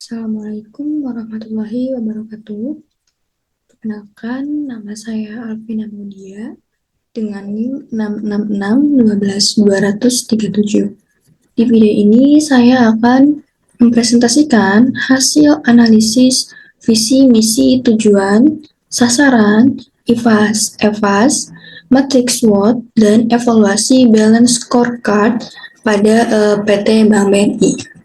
Assalamualaikum warahmatullahi wabarakatuh. Perkenalkan, nama saya Alvina Mudia dengan NIM 666-12237. Di video ini saya akan mempresentasikan hasil analisis visi, misi, tujuan, sasaran, EVAS, matriks SWOT, dan evaluasi balance scorecard pada PT Bank BNI.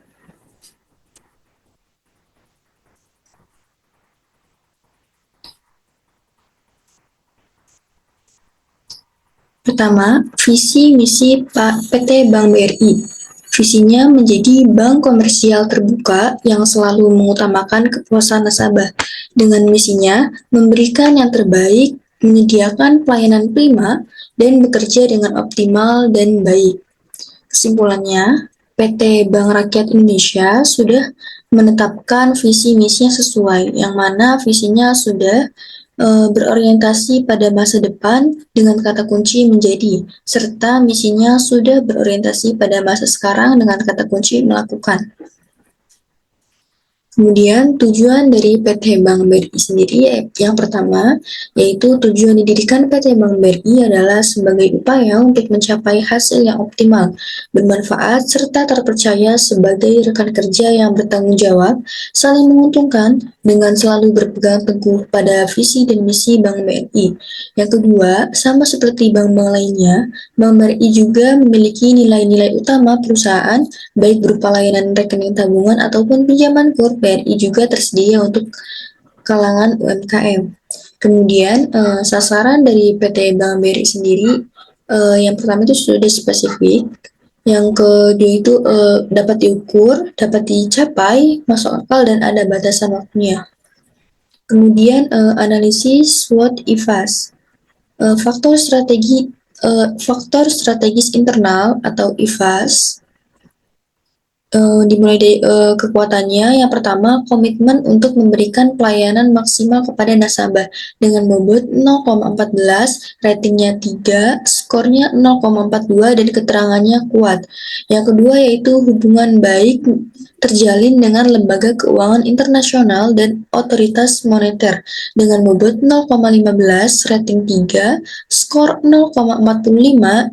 Pertama, visi misi PT Bank BRI. Visinya menjadi bank komersial terbuka yang selalu mengutamakan kepuasan nasabah. Dengan misinya, memberikan yang terbaik, menyediakan pelayanan prima, dan bekerja dengan optimal dan baik. Kesimpulannya, PT Bank Rakyat Indonesia sudah menetapkan visi misinya sesuai, yang mana visinya sudah berorientasi pada masa depan dengan kata kunci menjadi, serta misinya sudah berorientasi pada masa sekarang dengan kata kunci melakukan. Kemudian tujuan dari PT Bank BRI sendiri yang pertama yaitu tujuan didirikan PT Bank BRI adalah sebagai upaya untuk mencapai hasil yang optimal, bermanfaat serta terpercaya sebagai rekan kerja yang bertanggung jawab, saling menguntungkan dengan selalu berpegang teguh pada visi dan misi Bank BRI. Yang kedua, sama seperti bank-bank lainnya, Bank BRI juga memiliki nilai-nilai utama perusahaan baik berupa layanan rekening tabungan ataupun pinjaman kur. BRI juga tersedia untuk kalangan UMKM. Kemudian sasaran dari PT Bank BRI sendiri yang pertama itu sudah spesifik, yang kedua itu dapat diukur, dapat dicapai, masuk akal dan ada batasan waktunya. Kemudian analisis SWOT EVAS, faktor strategis internal atau EVAS. Dimulai dari kekuatannya. Yang pertama, komitmen untuk memberikan pelayanan maksimal kepada nasabah dengan bobot 0,14, ratingnya 3, skornya 0,42 dan keterangannya kuat. Yang kedua yaitu hubungan baik terjalin dengan lembaga keuangan internasional dan otoritas moneter dengan bobot 0,15, rating 3, skor 0,45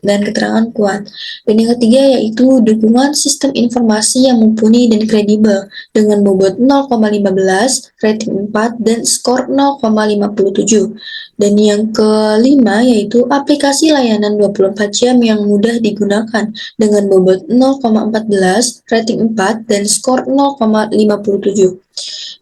dan keterangan kuat. Dan yang ketiga yaitu dukungan sistem informasi yang mumpuni dan kredibel dengan bobot 0,15, rating 4, dan skor 0,57. Dan yang kelima yaitu aplikasi layanan 24 jam yang mudah digunakan dengan bobot 0,14, rating 4, dan skor 0,57.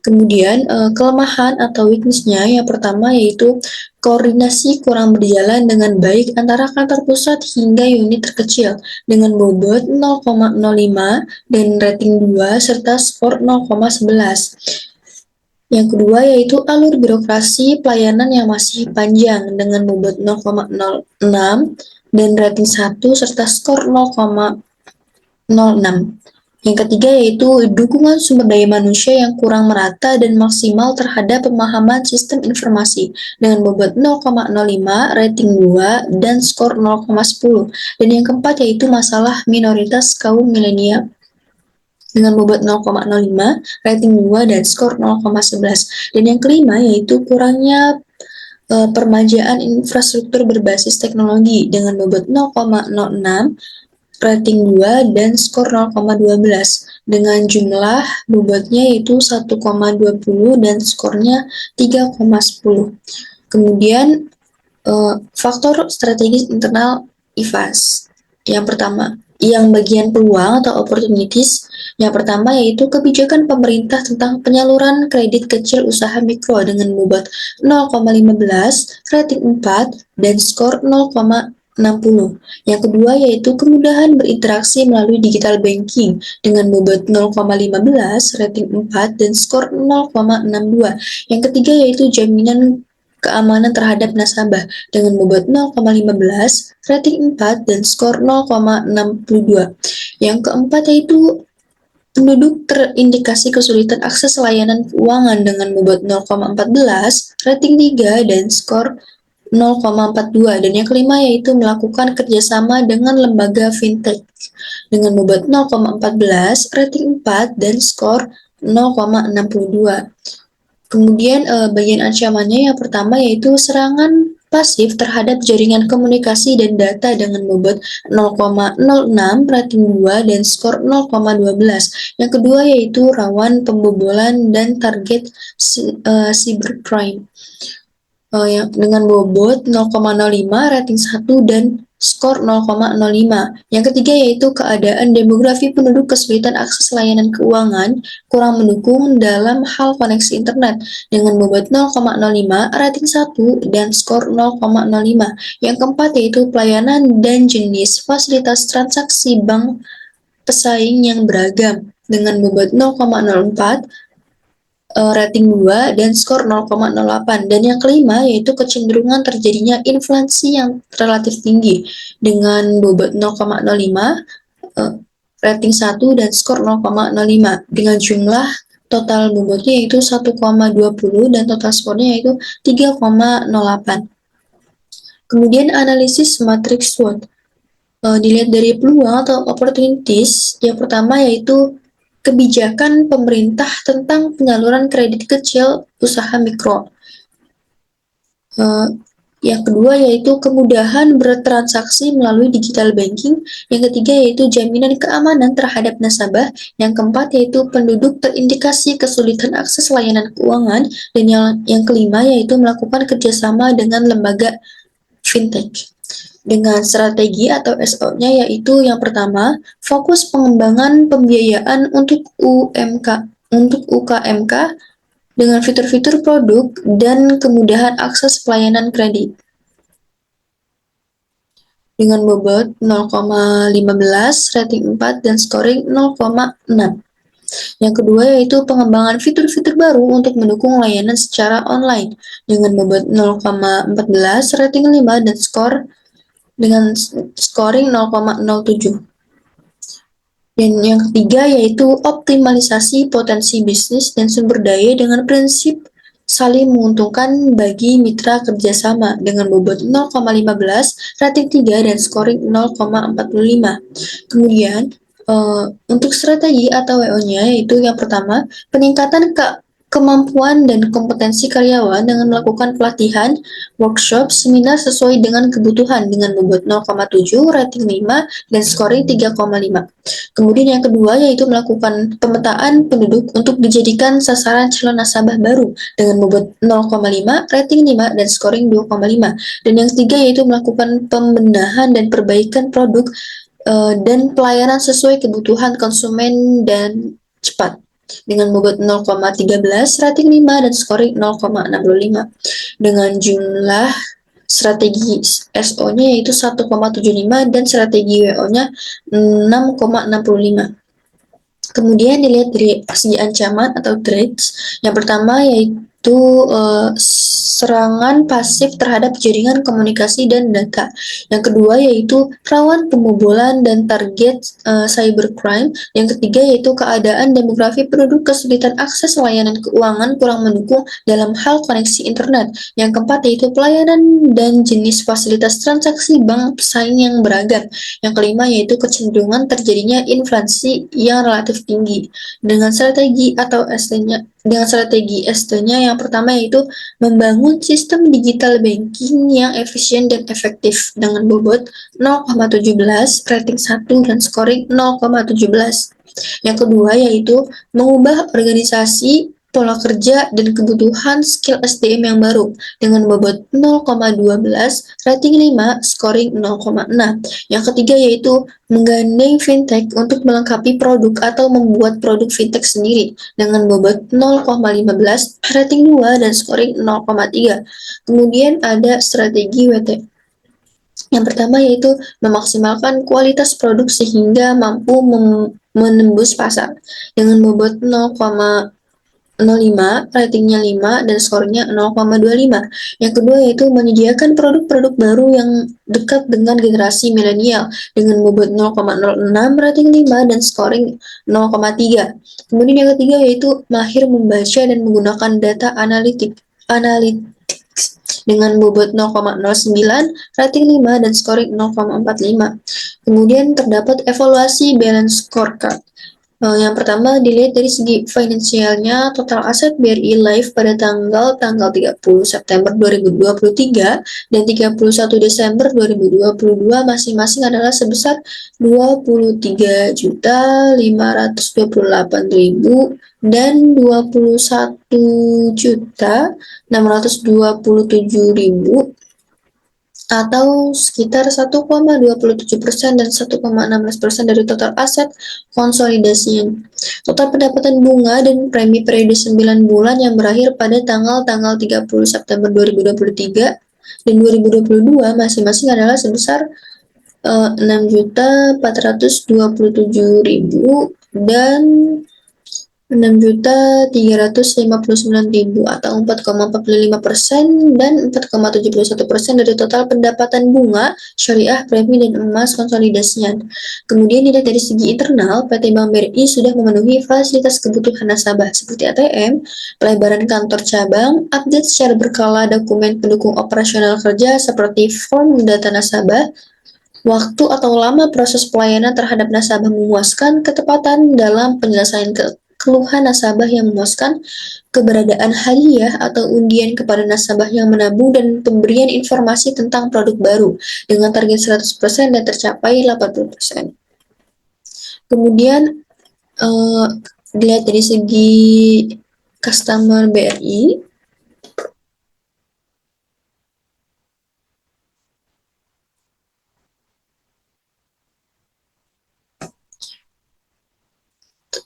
Kemudian kelemahan atau weakness-nya yang pertama yaitu koordinasi kurang berjalan dengan baik antara kantor pusat hingga unit terkecil dengan bobot 0,05 dan rating 2 serta skor 0,11. Yang kedua yaitu alur birokrasi pelayanan yang masih panjang dengan bobot 0,06 dan rating 1 serta skor 0,06. Yang ketiga yaitu dukungan sumber daya manusia yang kurang merata dan maksimal terhadap pemahaman sistem informasi dengan bobot 0,05, rating 2, dan skor 0,10. Dan yang keempat yaitu masalah minoritas kaum milenial dengan bobot 0,05, rating 2, dan skor 0,11. Dan yang kelima yaitu kurangnya permajaan infrastruktur berbasis teknologi dengan bobot 0,06, rating 2, dan skor 0,12 dengan jumlah bobotnya yaitu 1,20 dan skornya 3,10. Kemudian faktor strategis internal EVAS. Yang pertama, yang bagian peluang atau opportunities, yang pertama yaitu kebijakan pemerintah tentang penyaluran kredit kecil usaha mikro dengan bobot 0,15, rating 4, dan skor 0,60. Yang kedua yaitu kemudahan berinteraksi melalui digital banking dengan bobot 0,15, rating 4, dan skor 0,62. Yang ketiga yaitu jaminan keamanan terhadap nasabah dengan bobot 0,15, rating 4, dan skor 0,62. Yang keempat yaitu penduduk terindikasi kesulitan akses layanan keuangan dengan bobot 0,14, rating 3, dan skor 0,42. Dan yang kelima yaitu melakukan kerjasama dengan lembaga fintech dengan bobot 0,14, rating 4, dan skor 0,62. Kemudian bagian ancamannya yang pertama yaitu serangan pasif terhadap jaringan komunikasi dan data dengan bobot 0,06, rating 2, dan skor 0,12. Yang kedua yaitu rawan pembobolan dan target cybercrime yang dengan bobot 0,05, rating 1, dan skor 0,05. Yang ketiga yaitu keadaan demografi penduduk kesulitan akses layanan keuangan kurang mendukung dalam hal koneksi internet dengan bobot 0,05, rating 1, dan skor 0,05. Yang keempat yaitu pelayanan dan jenis fasilitas transaksi bank pesaing yang beragam dengan bobot 0,04, rating 2, dan skor 0,08. Dan yang kelima yaitu kecenderungan terjadinya inflasi yang relatif tinggi dengan bobot 0,05, rating 1, dan skor 0,05 dengan jumlah total bobotnya yaitu 1,20 dan total skornya yaitu 3,08. Kemudian analisis matriks SWOT. Dilihat dari peluang atau opportunities, yang pertama yaitu kebijakan pemerintah tentang penyaluran kredit kecil usaha mikro. Yang kedua yaitu kemudahan bertransaksi melalui digital banking. Yang ketiga yaitu jaminan keamanan terhadap nasabah. Yang keempat yaitu penduduk terindikasi kesulitan akses layanan keuangan. Dan yang kelima yaitu melakukan kerjasama dengan lembaga fintech. Dengan strategi atau SO-nya yaitu yang pertama, fokus pengembangan pembiayaan untuk UKMK dengan fitur-fitur produk dan kemudahan akses pelayanan kredit. Dengan bobot 0,15, rating 4, dan scoring 0,6. Yang kedua yaitu pengembangan fitur-fitur baru untuk mendukung layanan secara online dengan bobot 0,14, rating 5, dan dengan scoring 0,07. Dan yang ketiga yaitu optimalisasi potensi bisnis dan sumber daya dengan prinsip saling menguntungkan bagi mitra kerjasama dengan bobot 0,15, rating 3, dan scoring 0,45. Kemudian untuk strategi atau WO-nya yaitu yang pertama, peningkatan kemampuan dan kompetensi karyawan dengan melakukan pelatihan, workshop, seminar sesuai dengan kebutuhan dengan bobot 0,7, rating 5, dan scoring 3,5. Kemudian yang kedua yaitu melakukan pemetaan penduduk untuk dijadikan sasaran calon nasabah baru dengan bobot 0,5, rating 5, dan scoring 2,5. Dan yang ketiga yaitu melakukan pembenahan dan perbaikan produk dan pelayanan sesuai kebutuhan konsumen dan cepat dengan bobot 0,13, rating 5, dan scoring 0,65. Dengan jumlah strategi SO-nya yaitu 1,75 dan strategi WO-nya 6,65. Kemudian dilihat dari segi ancaman atau threats. Yang pertama yaitu serangan pasif terhadap jaringan komunikasi dan data. Yang kedua yaitu rawan pembobolan dan target cybercrime. Yang ketiga yaitu keadaan demografi penduduk kesulitan akses layanan keuangan kurang mendukung dalam hal koneksi internet. Yang keempat yaitu pelayanan dan jenis fasilitas transaksi bank pesaing yang beragam. Yang kelima yaitu kecenderungan terjadinya inflasi yang relatif tinggi. Dengan strategi atau ST-nya yang pertama yaitu membangun sistem digital banking yang efisien dan efektif dengan bobot 0,17, rating 1, dan scoring 0,17. Yang kedua yaitu mengubah organisasi, pola kerja, dan kebutuhan skill SDM yang baru dengan bobot 0,12, rating 5, scoring 0,6. Yang ketiga yaitu menggandeng fintech untuk melengkapi produk atau membuat produk fintech sendiri dengan bobot 0,15, rating 2, dan scoring 0,3. Kemudian ada strategi WT. Yang pertama yaitu memaksimalkan kualitas produk sehingga mampu menembus pasar dengan bobot 0,05, ratingnya 5, dan skornya 0,25. Yang kedua yaitu menyediakan produk-produk baru yang dekat dengan generasi milenial dengan bobot 0,06, rating 5, dan scoring 0,3. Kemudian yang ketiga yaitu mahir membaca dan menggunakan data analytics dengan bobot 0,09, rating 5, dan scoring 0,45. Kemudian terdapat evaluasi balance scorecard. Yang pertama dilihat dari segi finansialnya, total aset BRI Life pada tanggal 30 September 2023 dan 31 Desember 2022 masing-masing adalah sebesar 23.528.000 dan 21.627.000 atau sekitar 1,27% dan 1,16% dari total aset konsolidasinya. Total pendapatan bunga dan premi periode 9 bulan yang berakhir pada tanggal 30 September 2023 dan 2022 masing-masing adalah sebesar 6.427.000 dan 6.359.000 atau 4,45% dan 4,71% dari total pendapatan bunga, syariah, premi, dan emas konsolidasinya. Kemudian dilihat dari segi internal, PT Bank BRI sudah memenuhi fasilitas kebutuhan nasabah seperti ATM, pelebaran kantor cabang, update secara berkala dokumen pendukung operasional kerja seperti form data nasabah, waktu atau lama proses pelayanan terhadap nasabah memuaskan, ketepatan dalam penyelesaian keluhan nasabah yang memuaskan, keberadaan hadiah atau undian kepada nasabah yang menabung, dan pemberian informasi tentang produk baru dengan target 100% dan tercapai 80%. Kemudian dilihat dari segi customer BRI,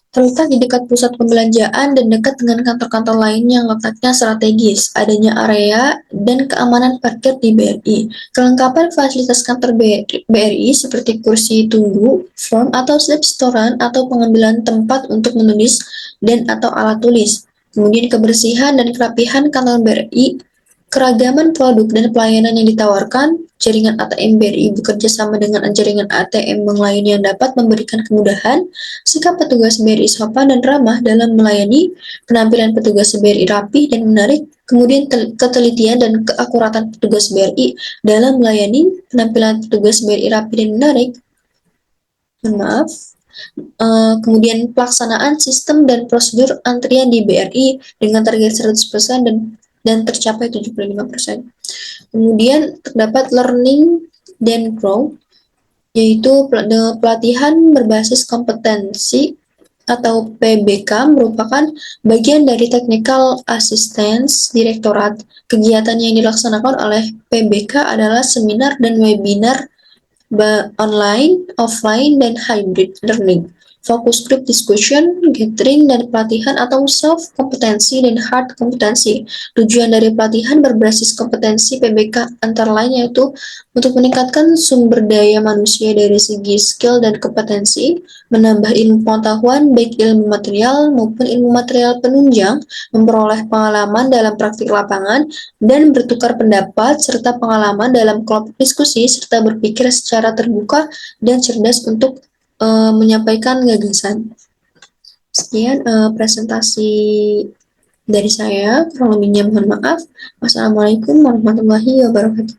terletak di dekat pusat pembelanjaan dan dekat dengan kantor-kantor lain yang letaknya strategis. Adanya area dan keamanan parkir di BRI. Kelengkapan fasilitas kantor BRI seperti kursi tunggu, form atau slip setoran atau pengambilan tempat untuk menulis dan atau alat tulis. Kemudian kebersihan dan kerapihan kantor BRI, keragaman produk dan pelayanan yang ditawarkan, jaringan ATM BRI bekerja sama dengan jaringan ATM bank lain yang dapat memberikan kemudahan, sikap petugas BRI sopan dan ramah dalam melayani, penampilan petugas BRI rapi dan menarik, kemudian ketelitian dan keakuratan petugas BRI dalam melayani, penampilan petugas BRI rapi dan menarik. Maaf. Kemudian pelaksanaan sistem dan prosedur antrian di BRI dengan target 100% dan tercapai 75%. Kemudian terdapat learning dan grow, yaitu pelatihan berbasis kompetensi atau PBK merupakan bagian dari Technical Assistance Directorate. Kegiatan yang dilaksanakan oleh PBK adalah seminar dan webinar online, offline, dan hybrid learning, focus group discussion, gathering, dan pelatihan atau soft kompetensi dan hard kompetensi. Tujuan dari pelatihan berbasis kompetensi PBK antara lain yaitu untuk meningkatkan sumber daya manusia dari segi skill dan kompetensi, menambah ilmu pengetahuan baik ilmu material maupun ilmu material penunjang, memperoleh pengalaman dalam praktik lapangan, dan bertukar pendapat serta pengalaman dalam kelompok diskusi serta berpikir secara terbuka dan cerdas untuk menyampaikan gagasan. Sekian presentasi dari saya, kurang lebihnya mohon maaf. Wassalamualaikum warahmatullahi wabarakatuh.